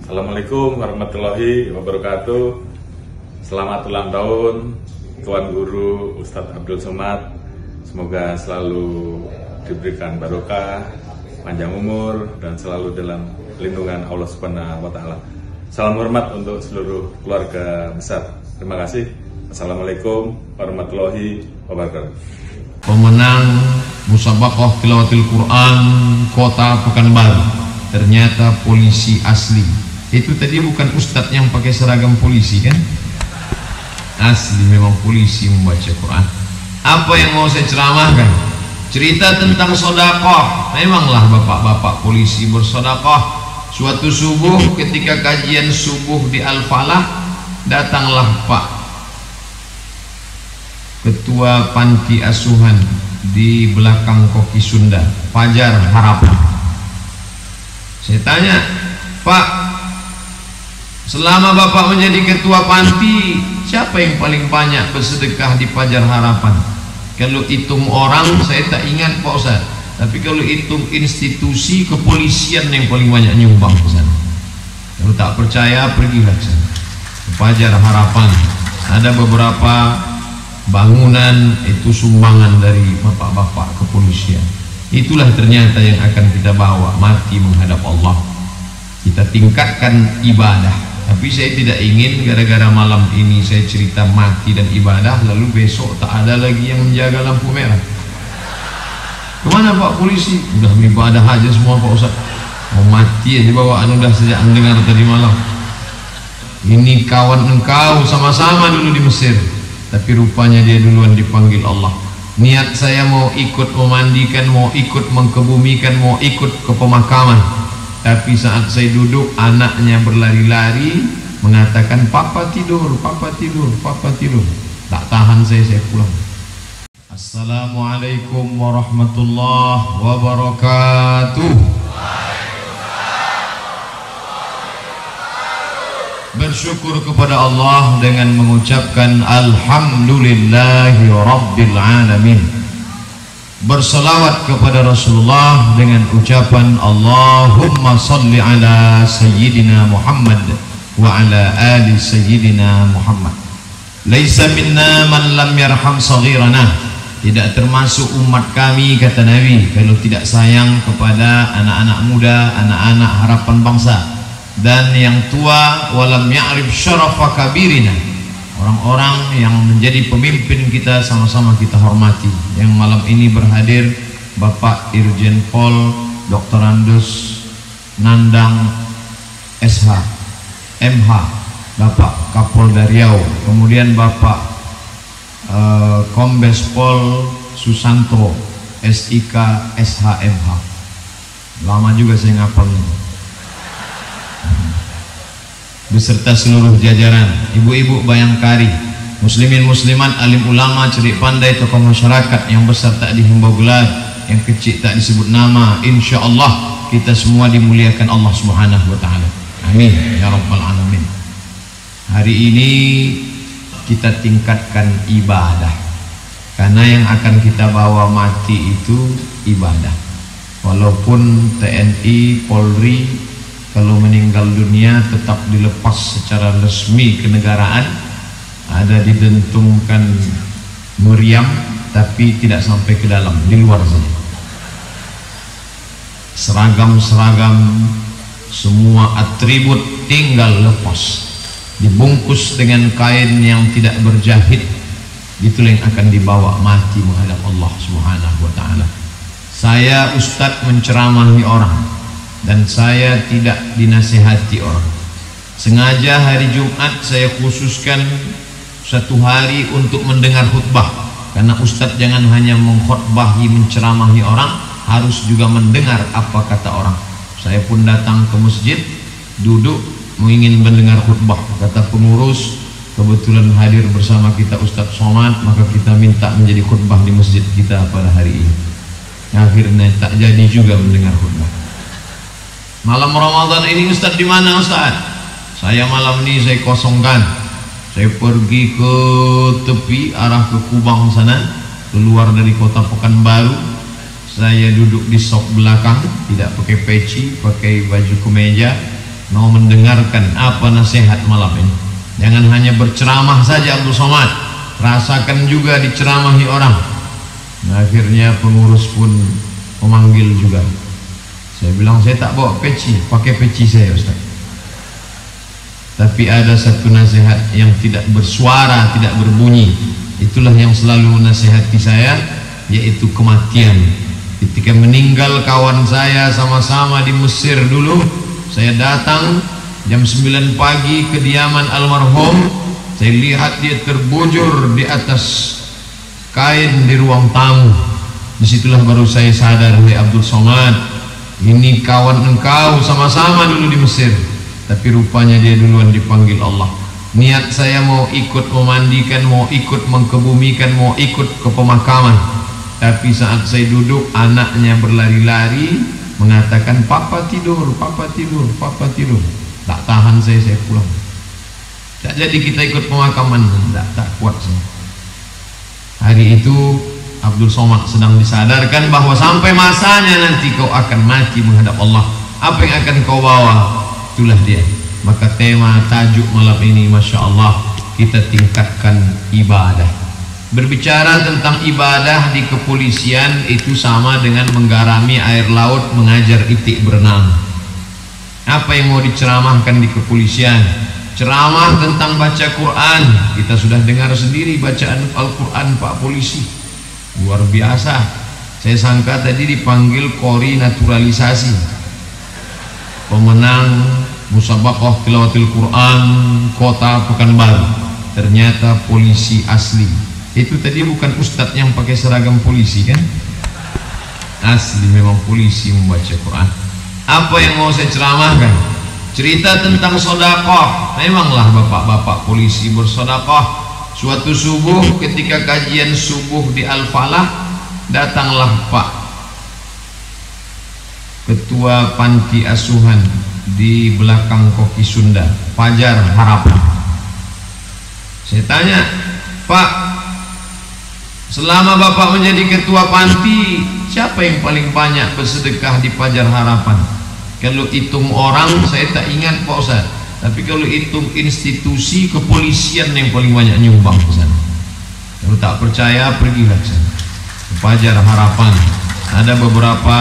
Assalamualaikum warahmatullahi wabarakatuh. Selamat ulang tahun Tuan Guru Ustadz Abdul Somad. Semoga selalu diberikan barokah, panjang umur, dan selalu dalam lindungan Allah Subhanahu wa Ta'ala. Salam hormat untuk seluruh keluarga besar. Terima kasih. Assalamualaikum warahmatullahi wabarakatuh. Pemenang Musabaqah Tilawatil Quran Kota Pekanbaru ternyata polisi asli. Itu tadi bukan ustadz yang pakai seragam polisi kan? Asli memang polisi membaca Quran. Apa yang mau saya ceramahkan? Cerita tentang sedekah. Memanglah bapak-bapak polisi bersedekah. Suatu subuh ketika kajian subuh di Al-Falah, datanglah Pak Ketua Panti Asuhan di belakang Koki Sunda, Fajar Harapan. Saya tanya, Pak, selama Bapak menjadi ketua panti, siapa yang paling banyak bersedekah di Fajar Harapan? Kalau hitung orang, saya tak ingat Pak Ustaz. Tapi kalau hitung institusi kepolisian yang paling banyak nyumbang ke sana. Kalau tak percaya, pergilah ke sana. Ke Fajar Harapan. Ada beberapa bangunan itu sumbangan dari bapak-bapak kepolisian. Itulah ternyata yang akan kita bawa mati menghadap Allah. Kita tingkatkan ibadah. Tapi saya tidak ingin gara-gara malam ini saya cerita mati dan ibadah, lalu besok tak ada lagi yang menjaga lampu merah. Kemana Pak polisi? Udah beribadah aja semua Pak Ustaz. Mau mati aja bawaan udah sejak mendengar tadi malam. Ini kawan engkau sama-sama dulu di Mesir, tapi rupanya dia duluan dipanggil Allah. Niat saya mau ikut memandikan, mau ikut mengkebumikan, mau ikut ke pemakaman. Tapi saat saya duduk, anaknya berlari-lari mengatakan, Papa tidur, Papa tidur, Papa tidur. Tak tahan saya pulang. Assalamualaikum warahmatullahi wabarakatuh. Bersyukur kepada Allah dengan mengucapkan Alhamdulillahi Rabbil Alamin. Bersalawat kepada Rasulullah dengan ucapan Allahumma salli ala Sayyidina Muhammad wa ala ali Sayyidina Muhammad. Laisa minna man lam yarham saghirana. Tidak termasuk umat kami, kata Nabi, kalau tidak sayang kepada anak-anak muda, anak-anak harapan bangsa, dan yang tua, walam ya'rif syarafa kabirina. Orang-orang yang menjadi pemimpin kita sama-sama kita hormati. Yang malam ini berhadir Bapak Irjen Pol Dr. Andus Nandang SH MH, Bapak Kapolda Riau, kemudian Bapak Kombes Pol Susanto SIK SHMH. Lama juga saya ngapalnya. Beserta seluruh jajaran, ibu-ibu bayangkari, muslimin muslimat, alim ulama, cerdik pandai, tokoh masyarakat, yang besar tak dihimbau gelar, yang kecil tak disebut nama. Insya Allah kita semua dimuliakan Allah Subhanahu wa Ta'ala. Amin ya rabbal alamin. Hari ini kita tingkatkan ibadah, karena yang akan kita bawa mati itu ibadah. Walaupun TNI, Polri kalau meninggal dunia tetap dilepas secara resmi kenegaraan, ada didentungkan meriam, tapi tidak sampai ke dalam, di luar saja. Seragam-seragam, semua atribut tinggal lepas, dibungkus dengan kain yang tidak berjahit. Itulah yang akan dibawa mati menghadap Allah Subhanahu wa Ta'ala. Saya Ustadz menceramahi orang, dan saya tidak dinasihati orang. Sengaja hari Jumat saya khususkan satu hari untuk mendengar khutbah, karena Ustadz jangan hanya mengkhutbahi, menceramahi orang, harus juga mendengar apa kata orang. Saya pun datang ke masjid, duduk ingin mendengar khutbah. Kata pengurus, kebetulan hadir bersama kita Ustadz Somad, maka kita minta menjadi khutbah di masjid kita pada hari ini. Akhirnya tak jadi juga mendengar khutbah. Malam Ramadan ini Ustadz di mana Ustadz? Saya malam ini saya kosongkan. Saya pergi ke tepi arah ke Kubang sana, keluar dari kota Pekanbaru. Saya duduk di sok belakang, tidak pakai peci, pakai baju kemeja. mau mendengarkan apa nasihat malam ini. Jangan hanya berceramah saja Abdul Somad, rasakan juga diceramahi orang. Nah, akhirnya pengurus pun memanggil juga. Saya bilang saya tak bawa peci, pakai peci saya Ustaz. Tapi ada satu nasihat yang tidak bersuara, tidak berbunyi. Itulah yang selalu menasihati saya, yaitu kematian. Ketika meninggal kawan saya sama-sama di Mesir dulu, saya datang jam 9 pagi ke kediaman almarhum. Saya lihat dia terbujur di atas kain di ruang tamu. Disitulah baru saya sadar, hai Abdul Somad, ini kawan engkau sama-sama dulu di Mesir. Tapi rupanya dia duluan dipanggil Allah. Niat saya mau ikut memandikan, mau ikut mengkebumikan, mau ikut ke pemakaman. Tapi saat saya duduk, anaknya berlari-lari mengatakan, papa tidur, papa tidur, papa tidur. Tak tahan saya pulang. Tak jadi kita ikut pemakaman, tak kuat saya. Hari itu Abdul Somad sedang disadarkan bahwa sampai masanya nanti kau akan mati menghadap Allah. Apa yang akan kau bawa? Itulah dia. Maka tema tajuk malam ini, Masya Allah, kita tingkatkan ibadah. Berbicara tentang ibadah di kepolisian itu sama dengan menggarami air laut, mengajar itik berenang. Apa yang mau diceramahkan di kepolisian? Ceramah tentang baca Quran. Kita sudah dengar sendiri bacaan Al-Quran Pak Polisi, luar biasa. Saya sangka tadi dipanggil kori naturalisasi, pemenang musabaqah tilawatil Quran Kota Pekanbaru. Ternyata polisi asli. Itu tadi bukan ustadz yang pakai seragam polisi kan? Asli memang polisi membaca Quran. Apa yang mau saya ceramahkan? Cerita tentang sedekah. Memanglah bapak-bapak polisi bersedekah. Suatu subuh ketika kajian subuh di Al-Falah, datanglah Pak Ketua Panti Asuhan di belakang Koki Sunda, Fajar Harapan. Saya tanya, Pak, selama Bapak menjadi ketua panti, siapa yang paling banyak bersedekah di Fajar Harapan? Kalau hitung orang saya tak ingat Pak Ustaz, tapi kalau hitung institusi kepolisian yang paling banyak nyumbang ke sana. Kalau tak percaya pergilah ke sana, ke Fajar Harapan. Ada beberapa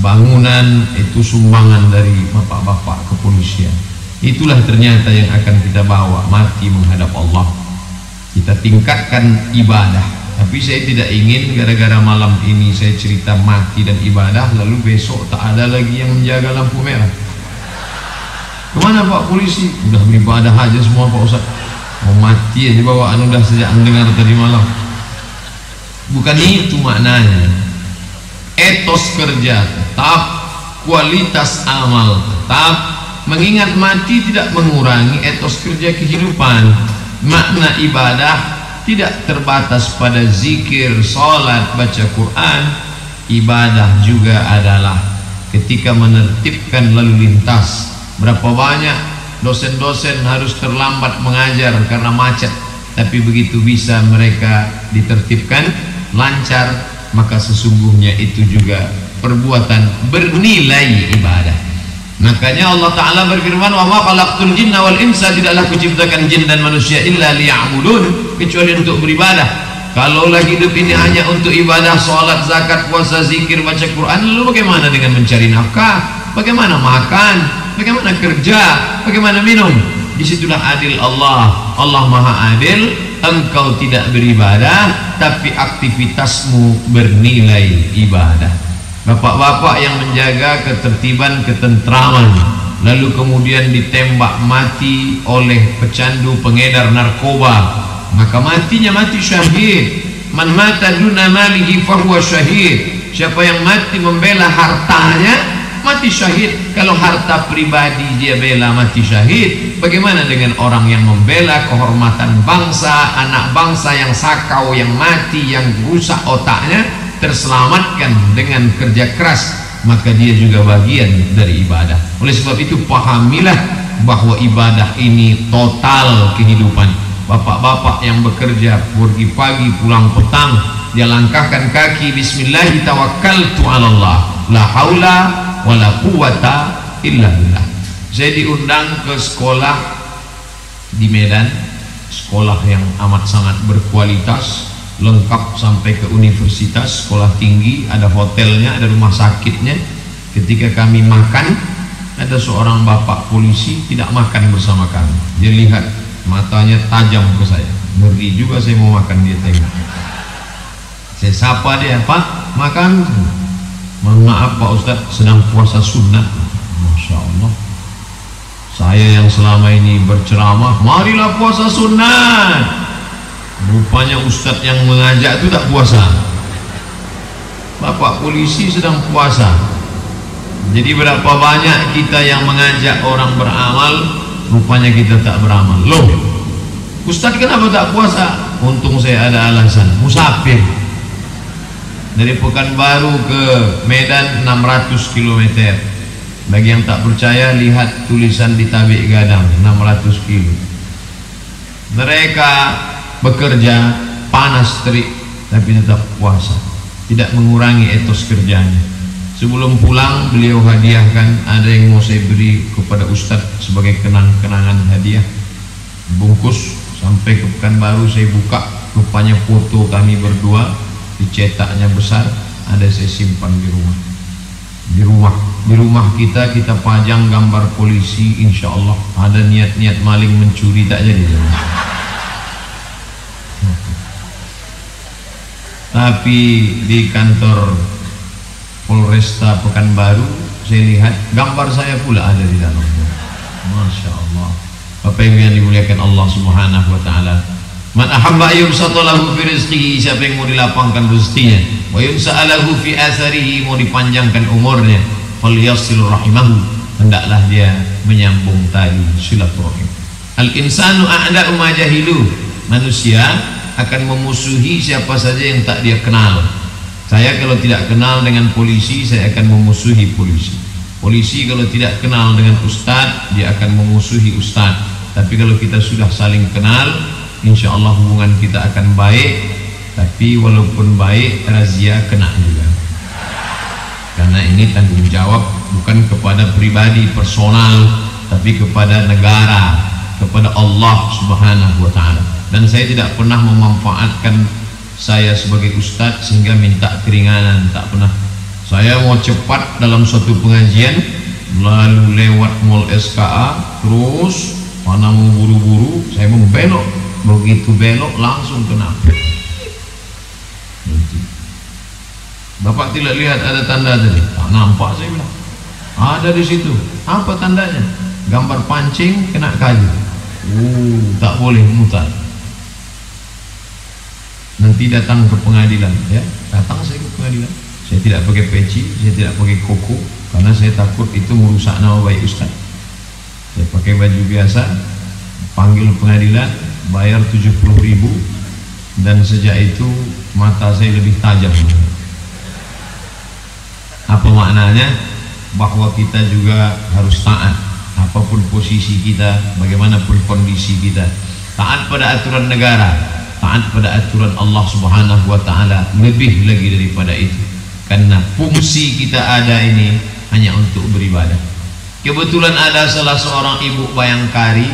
bangunan itu sumbangan dari bapak-bapak kepolisian. Itulah ternyata yang akan kita bawa mati menghadap Allah. Kita tingkatkan ibadah. Tapi saya tidak ingin gara-gara malam ini saya cerita mati dan ibadah, lalu besok tak ada lagi yang menjaga lampu merah. Kemana Pak Polisi? Udah beribadah aja semua Pak Ustaz. Mau mati aja bawaan udah sejak mendengar tadi malam. Bukan itu maknanya. Etos kerja tetap, kualitas amal tetap. Mengingat mati tidak mengurangi etos kerja kehidupan. Makna ibadah tidak terbatas pada zikir, salat, baca Quran. Ibadah juga adalah ketika menertibkan lalu lintas. Berapa banyak dosen-dosen harus terlambat mengajar karena macet, tapi begitu bisa mereka ditertibkan lancar, maka sesungguhnya itu juga perbuatan bernilai ibadah. Makanya Allah Ta'ala berfirman, wa ma khalaqtul jinna wal insa, tidaklah kuciptakan jin dan manusia illa liya'budun, kecuali untuk beribadah. Kalau lagi hidup ini hanya untuk ibadah, salat, zakat, puasa, zikir, baca Quran, lalu bagaimana dengan mencari nafkah? Bagaimana makan? Bagaimana kerja? Bagaimana minum? Disitulah adil Allah. Allah Maha Adil. Engkau tidak beribadah, tapi aktivitasmu bernilai ibadah. Bapak-bapak yang menjaga ketertiban, ketentraman, lalu kemudian ditembak mati oleh pecandu pengedar narkoba, maka matinya mati syahid. Man mata duna malihi fahuwa syahid. Siapa yang mati membela hartanya, mati syahid. Kalau harta pribadi dia bela, mati syahid. Bagaimana dengan orang yang membela kehormatan bangsa, anak bangsa yang sakau, yang mati, yang rusak otaknya, terselamatkan dengan kerja keras, maka dia juga bagian dari ibadah. Oleh sebab itu pahamilah bahwa ibadah ini total kehidupan. Bapak-bapak yang bekerja pergi pagi pulang petang, dia langkahkan kaki, bismillah tawakkaltu 'ala Allah, la haula wala quwata illa billah. Saya diundang ke sekolah di Medan, sekolah yang amat sangat berkualitas, lengkap sampai ke universitas, sekolah tinggi, ada hotelnya, ada rumah sakitnya. Ketika kami makan, ada seorang bapak polisi tidak makan bersama kami. Dia lihat, matanya tajam ke saya, ngeri juga saya mau makan, dia tengok. Saya sapa dia, "Pak, makan." "Mohon maaf Pak Ustadz, sedang puasa sunnah." Masya Allah, saya yang selama ini berceramah, marilah puasa sunnah, rupanya Ustadz yang mengajak itu tak puasa. Bapak polisi sedang puasa. Jadi berapa banyak kita yang mengajak orang beramal, rupanya kita tak beramal. Loh, Ustadz kenapa tak puasa? Untung saya ada alasan, musafir. Dari Pekanbaru ke Medan 600 km. Bagi yang tak percaya, lihat tulisan di tabik gadang, 600 kilo. Mereka bekerja panas terik tapi tetap puasa, tidak mengurangi etos kerjanya. Sebelum pulang beliau hadiahkan, ada yang mau saya beri kepada Ustadz sebagai kenang-kenangan hadiah. Bungkus sampai ke Pekanbaru, saya buka, rupanya foto kami berdua, dicetaknya besar, ada saya simpan di rumah. Di rumah kita pajang gambar polisi, insya Allah. Ada niat-niat maling mencuri tak jadi. Tapi di kantor Polresta Pekanbaru saya lihat gambar saya pula ada di dalamnya. Masya Allah. Bapak Ibu yang dimuliakan Allah Subhanahu wa Ta'ala, man ahabba yubsatalahu fi rizqihi, siapa yang mau dilapangkan rezekinya, wa yunsa'alahu fi atharihi, mau dipanjangkan umurnya, falyasil rahimahu, hendaklah dia menyambung tali silaturahim. Al insanu a'da'u ma jahilu, manusia akan memusuhi siapa saja yang tak dia kenal. Saya kalau tidak kenal dengan polisi, saya akan memusuhi polisi. Polisi kalau tidak kenal dengan ustadz, dia akan memusuhi ustadz. Tapi kalau kita sudah saling kenal, insya Allah hubungan kita akan baik. Tapi walaupun baik, razia kena juga. Karena ini tanggung jawab bukan kepada pribadi personal, tapi kepada negara, kepada Allah Subhanahu wa Ta'ala. Dan saya tidak pernah memanfaatkan saya sebagai ustadz sehingga minta keringanan, tak pernah. Saya mau cepat dalam suatu pengajian, lalu lewat mall SKA, terus mana mau buru-buru, saya mau belok, begitu belok langsung kena. Bapak tidak lihat ada tanda tadi? Tak nampak, saya bilang. Ada di situ. Apa tandanya? Gambar pancing kena kayu. Tak boleh mutar. Nanti datang ke pengadilan, ya. Datang saya ke pengadilan. Saya tidak pakai peci, saya tidak pakai koko, karena saya takut itu merusak nama baik ustaz. Saya pakai baju biasa, panggil pengadilan, bayar 70.000, dan sejak itu mata saya lebih tajam. Apa maknanya? Bahwa kita juga harus taat, apapun posisi kita, bagaimanapun kondisi kita, taat pada aturan negara, taat pada aturan Allah Subhanahu wa Ta'ala, lebih lagi daripada itu. Karena fungsi kita ada ini hanya untuk beribadah. Kebetulan ada salah seorang ibu Bayangkari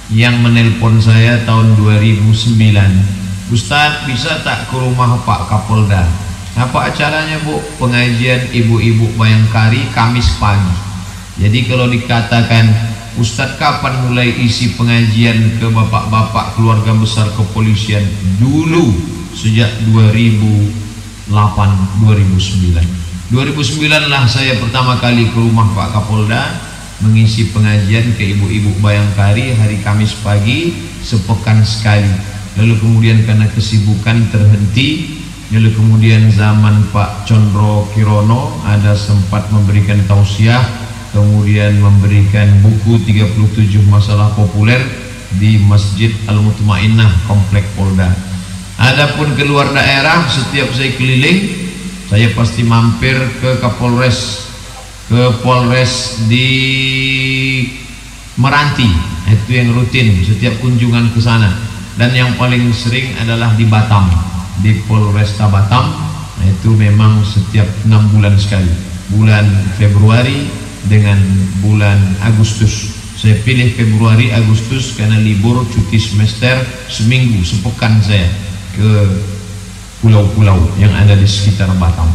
yang menelpon saya tahun 2009. Ustadz, bisa tak ke rumah Pak Kapolda? Apa acaranya Bu? Pengajian ibu-ibu Bayangkari Kamis pagi. Jadi kalau dikatakan, Ustadz kapan mulai isi pengajian ke bapak-bapak keluarga besar kepolisian? Dulu, sejak 2008, 2009 lah saya pertama kali ke rumah Pak Kapolda mengisi pengajian ke ibu-ibu Bayangkari hari Kamis pagi, sepekan sekali. Lalu kemudian karena kesibukan terhenti. Lalu kemudian zaman Pak Condro Kirono ada sempat memberikan tausiah, kemudian memberikan buku 37 masalah populer di Masjid Al-Mutmainnah Komplek Polda. Adapun keluar daerah, setiap saya keliling, saya pasti mampir ke Kapolres, ke Polres di Meranti. Itu yang rutin setiap kunjungan ke sana. Dan yang paling sering adalah di Batam, di Polresta Batam. Nah, itu memang setiap 6 bulan sekali. Bulan Februari dengan bulan Agustus. Saya pilih Februari Agustus karena libur cuti semester seminggu, sepekan saya ke pulau-pulau yang ada di sekitar Batam.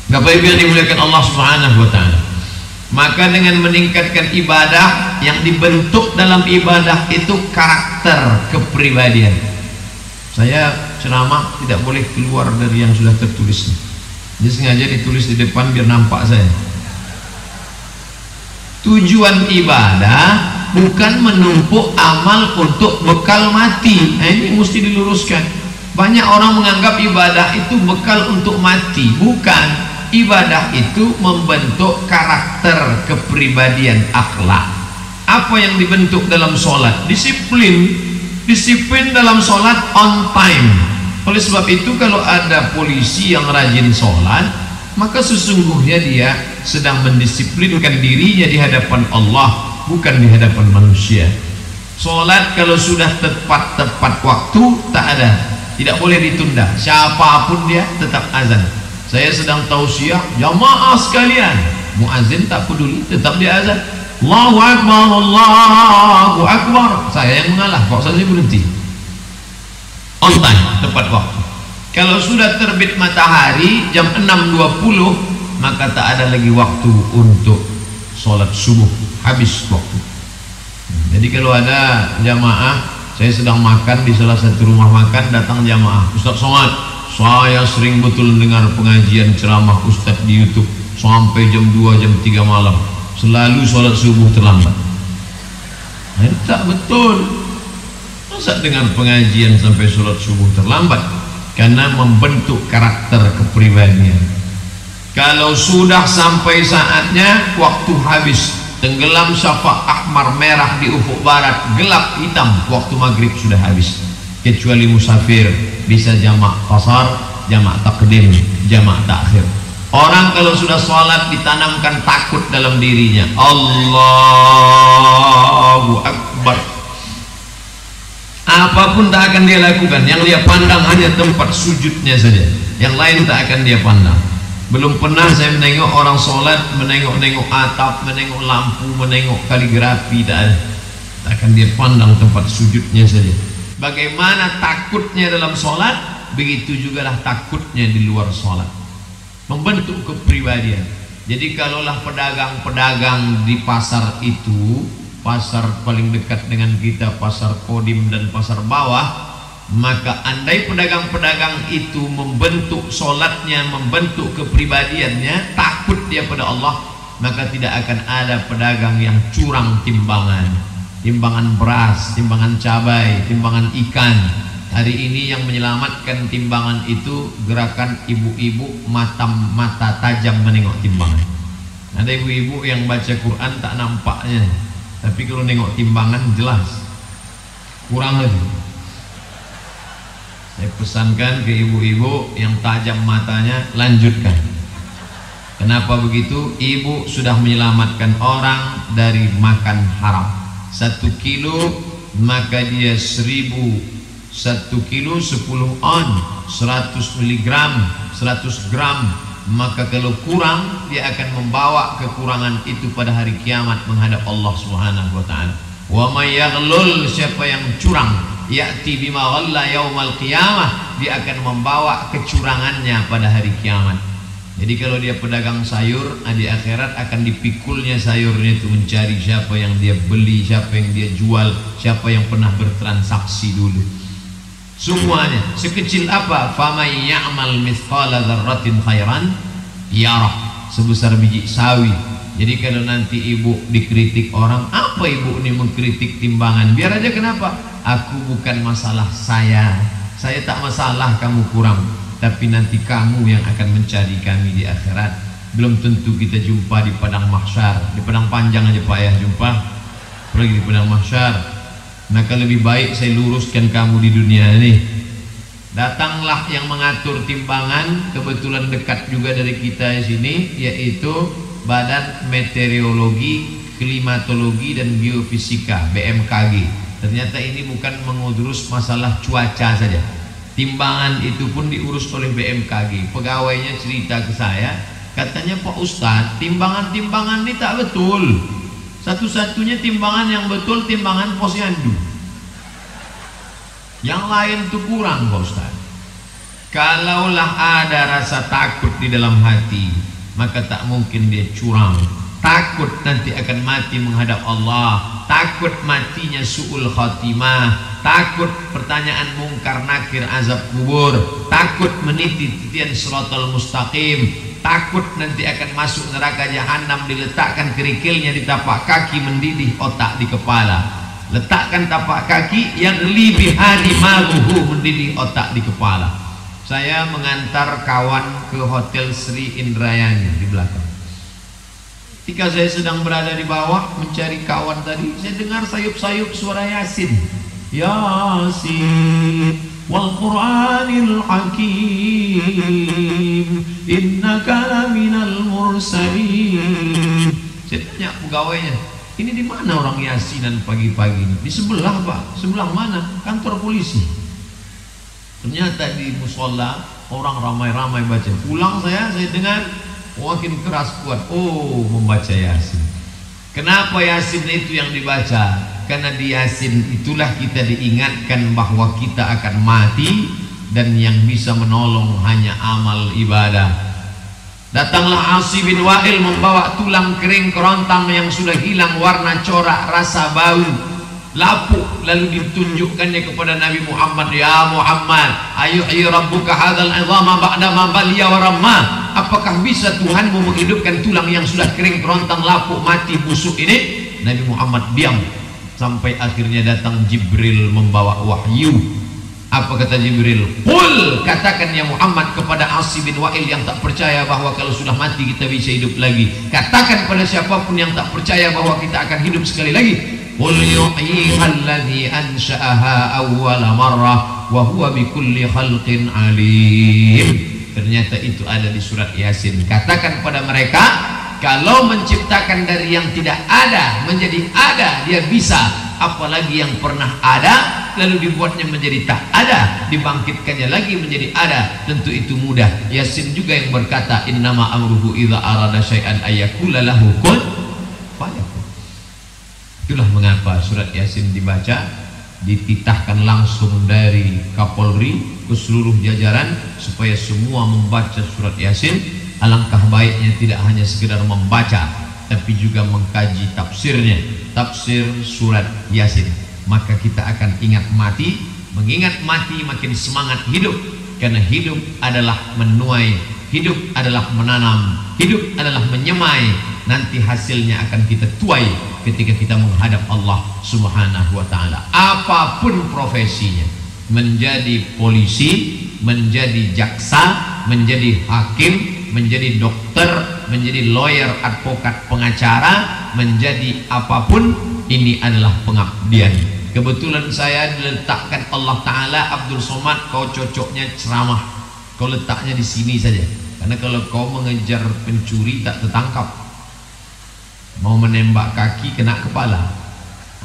Bapak Ibu yang dimuliakan Allah Subhanahu wa taala. Maka dengan meningkatkan ibadah, yang dibentuk dalam ibadah itu karakter kepribadian. Saya ceramah tidak boleh keluar dari yang sudah tertulis. Jadi sengaja ditulis di depan biar nampak saya. Tujuan ibadah bukan menumpuk amal untuk bekal mati. Nah, ini mesti diluruskan. Banyak orang menganggap ibadah itu bekal untuk mati. Bukan. Ibadah itu membentuk karakter kepribadian, akhlak. Apa yang dibentuk dalam sholat? Disiplin. Disiplin dalam sholat on time. Oleh sebab itu kalau ada polisi yang rajin sholat, maka sesungguhnya dia sedang mendisiplinkan dirinya di hadapan Allah, bukan di hadapan manusia. Sholat kalau sudah tepat waktu, tak ada, tidak boleh ditunda. Siapapun dia tetap azan. Saya sedang tausiah, jamaah sekalian, muazin tak peduli, tetap dia azan. Allahu Akbar, Allahu Akbar. Saya yang mengalah, kok saya berhenti. On time, tepat waktu. Kalau sudah terbit matahari jam 6.20, maka tak ada lagi waktu untuk sholat subuh, habis waktu. Jadi kalau ada jamaah, saya sedang makan di salah satu rumah makan, datang jamaah, Ustaz Somad, saya sering betul dengar pengajian ceramah Ustaz di YouTube sampai jam 2, jam 3 malam, selalu sholat subuh terlambat. Nah, tak betul. Masa dengar pengajian sampai sholat subuh terlambat? Karena membentuk karakter kepribadian. Kalau sudah sampai saatnya, waktu habis, tenggelam syafaq ahmar merah di ufuk barat, gelap hitam, waktu maghrib sudah habis. Kecuali musafir bisa jamak qasar, jamak takdim, jamak takhir. Orang kalau sudah sholat ditanamkan takut dalam dirinya. Allahu Akbar. Apapun tak akan dia lakukan. Yang dia pandang hanya tempat sujudnya saja. Yang lain tak akan dia pandang. Belum pernah saya menengok orang sholat, menengok-nengok atap, menengok lampu, menengok kaligrafi. Tak ada. Tak akan dia pandang tempat sujudnya saja. Bagaimana takutnya dalam sholat, begitu jugalah takutnya di luar sholat. Membentuk kepribadian. Jadi kalaulah pedagang-pedagang di pasar itu, pasar paling dekat dengan kita, pasar Kodim dan pasar bawah, maka andai pedagang-pedagang itu membentuk sholatnya, membentuk kepribadiannya, takut dia pada Allah, maka tidak akan ada pedagang yang curang timbangan. Timbangan beras, timbangan cabai, timbangan ikan. Hari ini yang menyelamatkan timbangan itu gerakan ibu-ibu mata tajam menengok timbangan. Ada ibu-ibu yang baca Quran tak nampaknya, tapi kalau nengok timbangan jelas. Kurang lagi. Saya pesankan ke ibu-ibu yang tajam matanya, lanjutkan. Kenapa begitu? Ibu sudah menyelamatkan orang dari makan haram. 1 kilo maka dia 1.000, 1 kilo 10 on, 100 miligram, 100 gram. Maka kalau kurang, dia akan membawa kekurangan itu pada hari kiamat menghadap Allah Subhanahu wa taala. Wa may yaghlul, siapa yang curang, ya'ti bima ghalla yaumal qiyamah, dia akan membawa kecurangannya pada hari kiamat. Jadi kalau dia pedagang sayur, di akhirat akan dipikulnya sayurnya itu, mencari siapa yang dia beli, siapa yang dia jual, siapa yang pernah bertransaksi dulu. Semuanya, sekecil apa, famay ya'mal mithqala dzarratin khairan yarah, sebesar biji sawi. Jadi kalau nanti ibu dikritik orang, apa ibu ini mengkritik timbangan? Biar aja, kenapa? Aku bukan masalah saya tak masalah kamu kurang, tapi nanti kamu yang akan mencari kami di akhirat. Belum tentu kita jumpa di padang mahsyar. Di padang panjang aja Pak ya jumpa, apalagi di padang mahsyar. Maka lebih baik saya luruskan kamu di dunia ini. Datanglah yang mengatur timbangan, kebetulan dekat juga dari kita di sini, yaitu Badan Meteorologi, Klimatologi dan Geofisika (BMKG). Ternyata ini bukan mengurus masalah cuaca saja. Timbangan itu pun diurus oleh BMKG. Pegawainya cerita ke saya, Katanya Pak Ustadz, timbangan-timbangan ini tak betul. Satu-satunya timbangan yang betul timbangan posyandu. Yang lain tuh kurang Pak Ustadz. Kalaulah ada rasa takut di dalam hati, maka tak mungkin dia curang. Takut nanti akan mati menghadap Allah, takut matinya su'ul khatimah, takut pertanyaan mungkar nakir azab kubur, takut meniti titian siratal mustaqim, takut nanti akan masuk neraka jahanam, diletakkan kerikilnya di tapak kaki, mendidih otak di kepala. Letakkan tapak kaki yang lebih hadi maluhu, mendidih otak di kepala. Saya mengantar kawan ke Hotel Sri Indrayani di belakang. Ketika saya sedang berada di bawah mencari kawan tadi, saya dengar sayup-sayup suara Yasin. Yasin wal Qur'anil Hakim innaka laminal mursalin. Saya tanya pegawainya, ini di mana orang Yasinan pagi-pagi ini? Di sebelah Pak. Sebelah mana? Kantor polisi. Ternyata di musola orang ramai-ramai baca. Pulang saya dengar makin keras kuat. Oh, membaca Yasin. Kenapa Yasin itu yang dibaca? Karena di Yasin itulah kita diingatkan bahwa kita akan mati dan yang bisa menolong hanya amal ibadah. Datanglah Asi bin Wa'il membawa tulang kering kerontang yang sudah hilang warna corak, rasa bau, lapuk, lalu ditunjukkannya kepada Nabi Muhammad. Ya Muhammad, ayuhyi rabbuka hadzal 'idhama ba'da ma baliya wa ramma. Apakah bisa Tuhanmu menghidupkan tulang yang sudah kering kerontang, lapuk, mati, busuk ini? Nabi Muhammad diam sampai akhirnya datang Jibril membawa wahyu. Apa kata Jibril? Qul, katakan ya Muhammad kepada Asi bin Wa'il yang tak percaya bahwa kalau sudah mati kita bisa hidup lagi. Katakan pada siapapun yang tak percaya bahwa kita akan hidup sekali lagi, qul yuhyiha alladhi ansha'aha awwala marrah wa huwa bikulli khalqin alim. Ternyata itu ada di surat Yasin. Katakan pada mereka, kalau menciptakan dari yang tidak ada menjadi ada dia bisa, apalagi yang pernah ada lalu dibuatnya menjadi tak ada, dibangkitkannya lagi menjadi ada, tentu itu mudah. Yasin juga yang berkata, innama amruhu idza arada syai'an ayyakula lahu kun fayakun. Itulah mengapa surat Yasin dibaca, dititahkan langsung dari Kapolri ke seluruh jajaran supaya semua membaca surat Yasin. Alangkah baiknya tidak hanya sekedar membaca, tapi juga mengkaji tafsirnya, tafsir surat Yasin. Maka kita akan ingat mati, mengingat mati makin semangat hidup, karena hidup adalah menuai, hidup adalah menanam, hidup adalah menyemai. Nanti hasilnya akan kita tuai ketika kita menghadap Allah Subhanahu wa ta'ala. Apapun profesinya, menjadi polisi, menjadi jaksa, menjadi hakim, menjadi dokter, menjadi lawyer, advokat, pengacara, menjadi apapun, ini adalah pengabdian. Kebetulan saya diletakkan Allah Ta'ala, Abdul Somad, kau cocoknya ceramah, kau letaknya di sini saja, karena kalau kau mengejar pencuri tak tertangkap, mau menembak kaki kena kepala.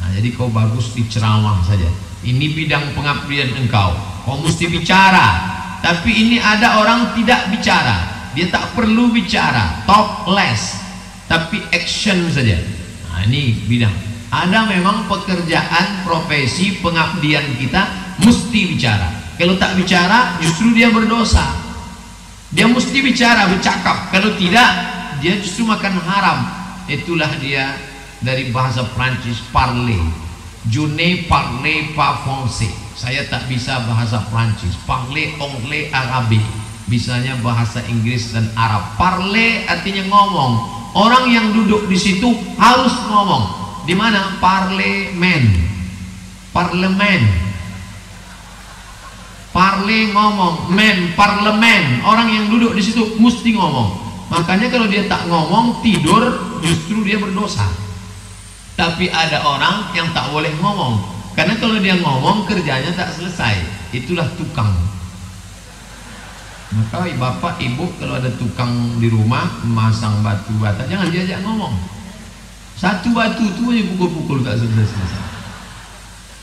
Nah, jadi kau bagus di ceramah saja. Ini bidang pengabdian engkau, kau mesti bicara. Tapi ini ada orang tidak bicara, dia tak perlu bicara, talk less, tapi action saja. Nah, ini bidang. Ada memang pekerjaan, profesi, pengabdian kita mesti bicara. Kalau tak bicara justru dia berdosa. Dia mesti bicara, bercakap. Kalau tidak dia justru makan haram. Itulah dia dari bahasa Prancis, parler. Je ne parle pas français. Saya tak bisa bahasa Prancis. Parler anglais arabe. Bisanya bahasa Inggris dan Arab. Parler artinya ngomong. Orang yang duduk di situ harus ngomong. Di mana? Parlemen. Parlemen. Parle ngomong, men parlemen. Orang yang duduk di situ mesti ngomong. Makanya kalau dia tak ngomong, tidur, justru dia berdosa. Tapi ada orang yang tak boleh ngomong, karena kalau dia ngomong kerjanya tak selesai. Itulah tukang. Maka bapak ibu kalau ada tukang di rumah memasang batu bata, jangan diajak ngomong. Satu batu itu aja pukul-pukul tak selesai.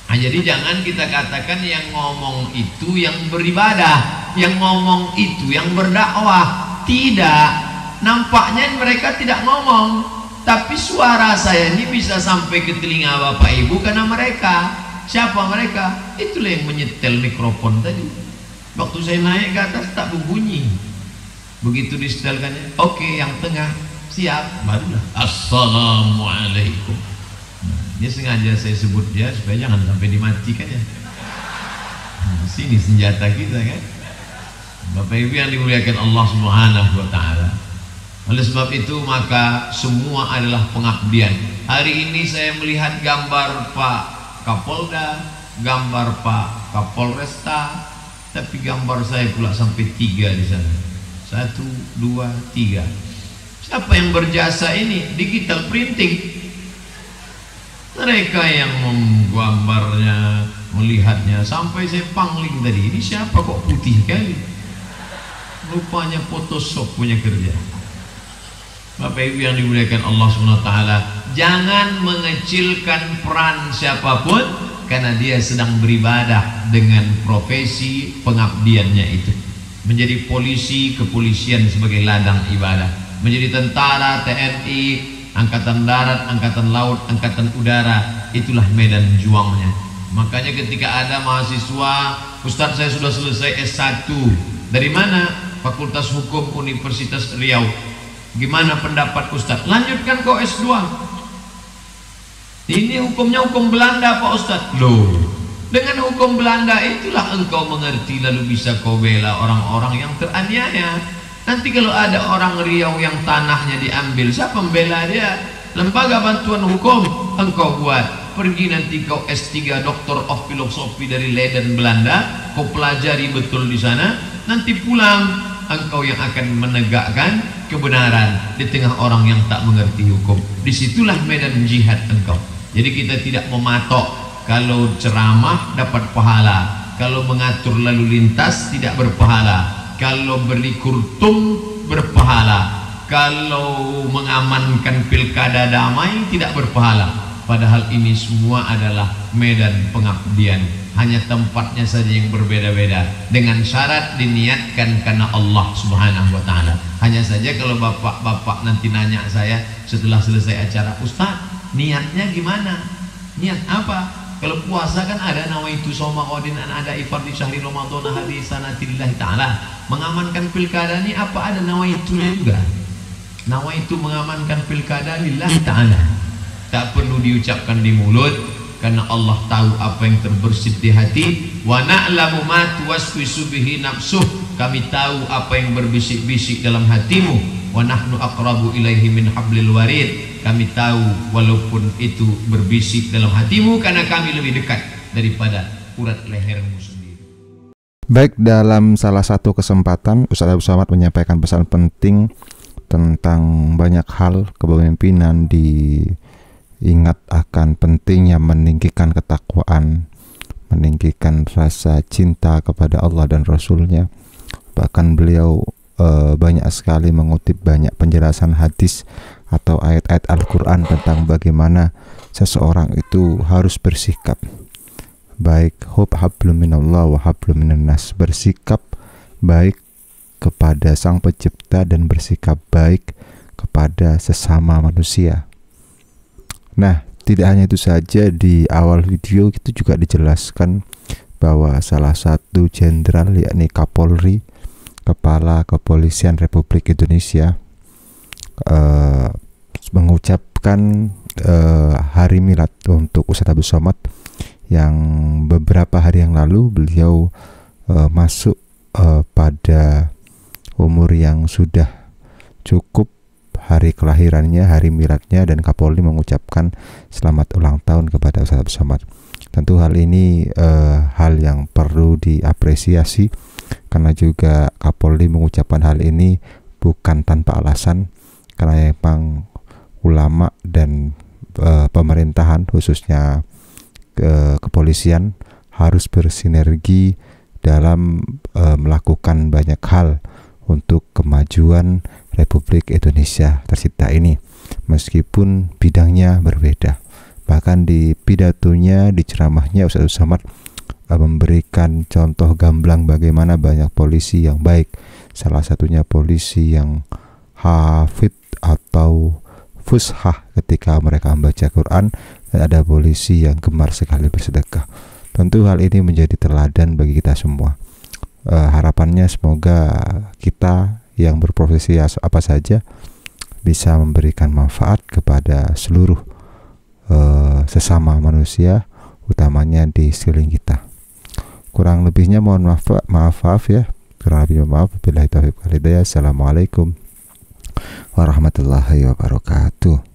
Nah, jadi jangan kita katakan yang ngomong itu yang beribadah, yang ngomong itu yang berdakwah. Tidak. nampaknya mereka tidak ngomong, tapi suara saya ini bisa sampai ke telinga Bapak Ibu karena mereka. Siapa mereka? Itulah yang menyetel mikrofon tadi. Waktu saya naik ke atas tak berbunyi. Begitu disetelkannya, oke, yang tengah siap, barulah assalamualaikum. Dia sengaja saya sebut dia supaya jangan sampai dimatikan ya. Sini senjata kita kan. Bapak Ibu yang dimuliakan Allah Subhanahu wa taala. Oleh sebab itu maka semua adalah pengabdian. Hari ini saya melihat gambar Pak Kapolda, gambar Pak Kapolresta, tapi gambar saya pula sampai 3 di sana. 1, 2, 3. Siapa yang berjasa ini? Digital printing. Mereka yang menggambarnya, melihatnya, sampai saya pangling tadi. Ini siapa kok putih kali? Rupanya Photoshop punya kerja. Bapak Ibu yang dimuliakan Allah SWT, jangan mengecilkan peran siapapun karena dia sedang beribadah dengan profesi pengabdiannya itu. Menjadi polisi, kepolisian sebagai ladang ibadah. Menjadi tentara, TNI, Angkatan Darat, Angkatan Laut, Angkatan Udara, itulah medan juangnya. Makanya ketika ada mahasiswa, Ustadz saya sudah selesai S1. Dari mana? Fakultas Hukum Universitas Riau. Gimana pendapat Ustadz? Lanjutkan kau S2. Ini hukumnya hukum Belanda Pak Ustadz. Loh, dengan hukum Belanda itulah engkau mengerti, lalu bisa kau bela orang-orang yang teraniaya. Nanti kalau ada orang Riau yang tanahnya diambil, siapa membela dia? Lembaga bantuan hukum engkau buat. Pergi nanti kau S3 Doctor of Philosophy dari Leiden Belanda, kau pelajari betul di sana. Nanti pulang engkau yang akan menegakkan kebenaran di tengah orang yang tak mengerti hukum. Disitulah medan jihad engkau. Jadi kita tidak mematok kalau ceramah dapat pahala, kalau mengatur lalu lintas tidak berpahala, kalau beli kurtum berpahala, kalau mengamankan pilkada damai tidak berpahala. Padahal ini semua adalah medan pengabdian, hanya tempatnya saja yang berbeda-beda, dengan syarat diniatkan karena Allah Subhanahu wa taala. Hanya saja kalau bapak-bapak nanti nanya saya setelah selesai acara, Ustaz, niatnya gimana? Niat apa? Kalau puasa kan ada nawaitu soma qadin an ada ifar di syahri Ramadan hadis sanatillahi taala. Mengamankan pilkada ini apa ada nawaitunya juga? Nawaitu mengamankan pilkada lillahi taala. Tak perlu diucapkan di mulut karena Allah tahu apa yang terbersit di hati. Wa na'lamu ma tuwaswisu bihi nafsuh. Kami tahu apa yang berbisik-bisik dalam hatimu. Wa nahnu aqrabu ilaihi min hablil warid. Kami tahu walaupun itu berbisik dalam hatimu karena kami lebih dekat daripada urat lehermu sendiri. Baik, dalam salah satu kesempatan Ustaz Abdul Somad menyampaikan pesan penting tentang banyak hal kepemimpinan, diingat akan pentingnya meninggikan ketakwaan, meninggikan rasa cinta kepada Allah dan Rasulnya. Bahkan beliau banyak sekali mengutip banyak penjelasan hadis atau ayat-ayat Al-Quran tentang bagaimana seseorang itu harus bersikap baik, hablum minallah wa hablum minan nas, bersikap baik kepada Sang Pencipta dan bersikap baik kepada sesama manusia. Nah, tidak hanya itu saja, di awal video itu juga dijelaskan bahwa salah satu jenderal, yakni Kapolri, Kepala Kepolisian Republik Indonesia, mengucapkan hari milad untuk Ustaz Abdul Somad yang beberapa hari yang lalu beliau masuk pada umur yang sudah cukup hari kelahirannya, hari miladnya, dan Kapolri mengucapkan selamat ulang tahun kepada Ustaz Abdul Somad. Tentu hal ini hal yang perlu diapresiasi karena juga Kapolri mengucapkan hal ini bukan tanpa alasan, karena memang ulama dan pemerintahan khususnya kepolisian harus bersinergi dalam melakukan banyak hal untuk kemajuan Republik Indonesia tercipta ini, meskipun bidangnya berbeda. Bahkan di pidatonya, di ceramahnya, Ustaz Abdul Somad memberikan contoh gamblang bagaimana banyak polisi yang baik, salah satunya polisi yang hafid atau fushah ketika mereka membaca Quran, dan ada polisi yang gemar sekali bersedekah. Tentu hal ini menjadi teladan bagi kita semua. Harapannya semoga kita yang berprofesi apa saja bisa memberikan manfaat kepada seluruh sesama manusia, utamanya di sekeliling kita. Kurang lebihnya mohon maaf ya. Kurang lebihnya maaf. Billahi taufiq wal hidayah. Assalamualaikum warahmatullahi wabarakatuh.